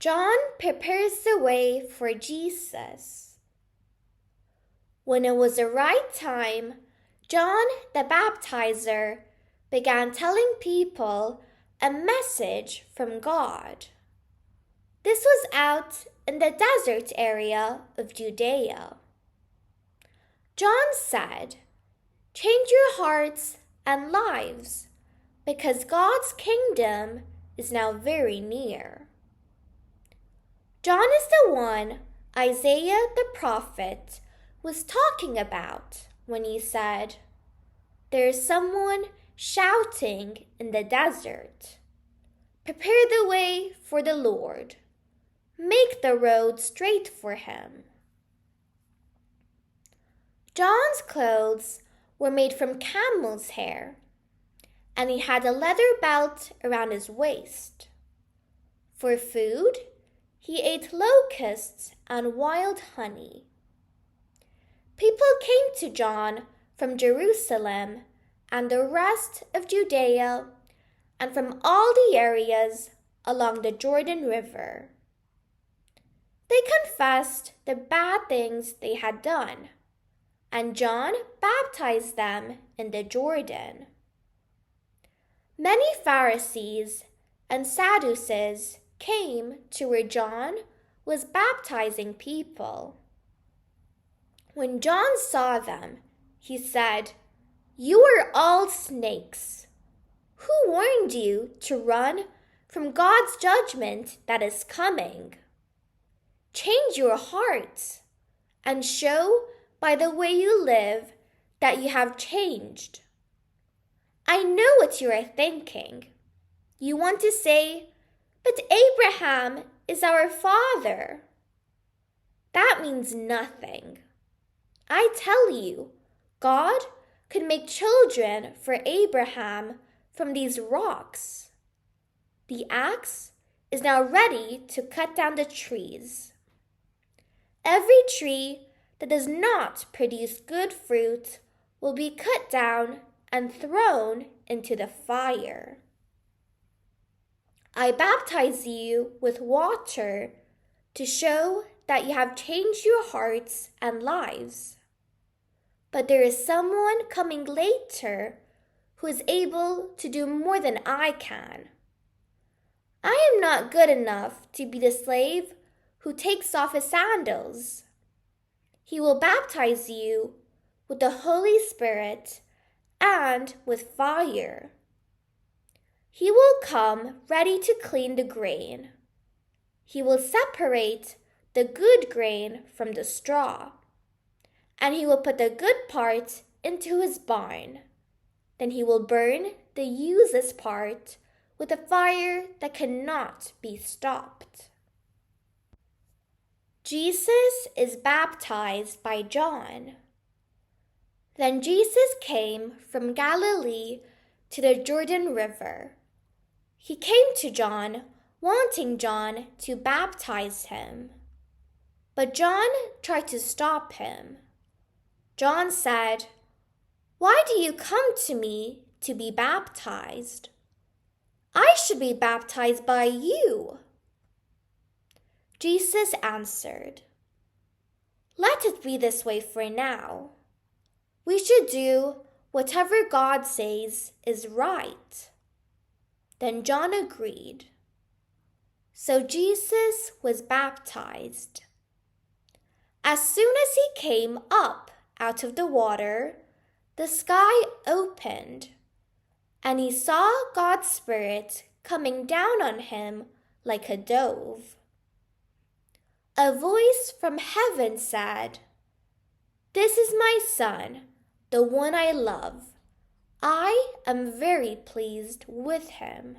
John prepares the way for Jesus. When it was the right time, John the Baptizer began telling people a message from God. This was out in the desert area of Judea. John said, "Change your hearts and lives, because God's kingdom is now very near." John is the one Isaiah the prophet was talking about when he said, "There is someone shouting in the desert, 'Prepare the way for the Lord. Make the road straight for him.'" John's clothes were made from camel's hair, and he had a leather belt around his waist. For food, he ate locusts and wild honey. People came to John from Jerusalem and the rest of Judea and from all the areas along the Jordan River. They confessed the bad things they had done, and John baptized them in the Jordan. Many Pharisees and Sadducees came to where John was baptizing people. When John saw them, he said, "You are all snakes. Who warned you to run from God's judgment that is coming? Change your hearts and show by the way you live that you have changed." I know what you are thinking. You want to say, "But Abraham is our father." That means nothing. I tell you, God could make children for Abraham from these rocks. The axe is now ready to cut down the trees. Every tree that does not produce good fruit will be cut down and thrown into the fire. I baptize you with water to show that you have changed your hearts and lives. But there is someone coming later who is able to do more than I can. I am not good enough to be the slave who takes off his sandals. He will baptize you with the Holy Spirit and with fire. He will come ready to clean the grain. He will separate the good grain from the straw, and he will put the good part into his barn. Then he will burn the useless part with a fire that cannot be stopped. Jesus is baptized by John. Then Jesus came from Galilee to the Jordan River. He came to John, wanting John to baptize him. But John tried to stop him. John said, "Why do you come to me to be baptized? I should be baptized by you." Jesus answered, "Let it be this way for now. We should do whatever God says is right." Then John agreed. So Jesus was baptized. As soon as he came up out of the water, the sky opened, and he saw God's Spirit coming down on him like a dove. A voice from heaven said, "This is my Son, the one I love. I am very pleased with him."